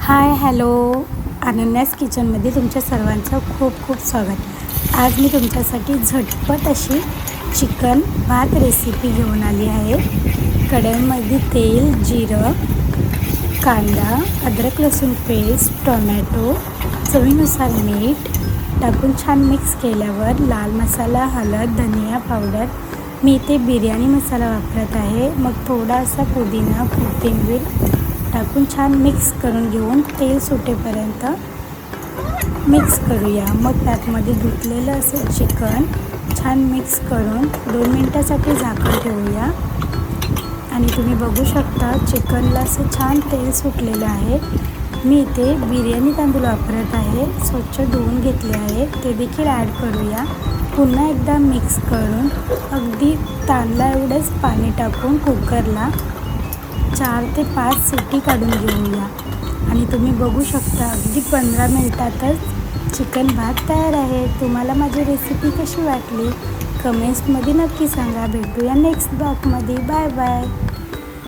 Hi hello अनन्यास किचनमध्ये तुमच्या सर्वांचं खूप खूप स्वागत। आज मी तुमच्यासाठी झटपट अशी चिकन भात रेसिपी घेऊन आली आहे। कढईमध्ये तेल, जिरं, कांदा, अद्रक लसूण पेस्ट, टोमॅटो, चवीनुसार मीठ टाकून छान मिक्स केल्यावर लाल मसाला, हळद, धनिया पावडर, मी इथे बिर्याणी मसाला वापरत आहे। मग थोडासा पुदिना, कोथिंबीर टाकून छान मिक्स करून घेऊन तेल सुटेपर्यंत मिक्स करूया। मग त्यातमध्ये धुतलेलं असं चिकन छान मिक्स करून 2 मिनिटासाठी झाकण ठेवूया। आणि तुम्ही बघू शकता चिकनला असं छान तेल सुटलेलं आहे। मी इथे बिर्याणी तांदूळ वापरत आहे, स्वच्छ धुवून घेतले आहे, ते देखील ॲड करूया। पुन्हा एकदा मिक्स करून अगदी ताणला एवढंच पाणी टाकून कुकरला 4 ते 5 शिट्टी काढून घेऊया। आणि तुम्ही बघू शकता अगदी 15 मिनिटातच चिकन भात तयार आहे। तुम्हाला माझी रेसिपी कशी वाटली कमेंट्समध्ये नक्की सांगा। भेटूया नेक्स्ट ब्लॉगमध्ये। Bye bye.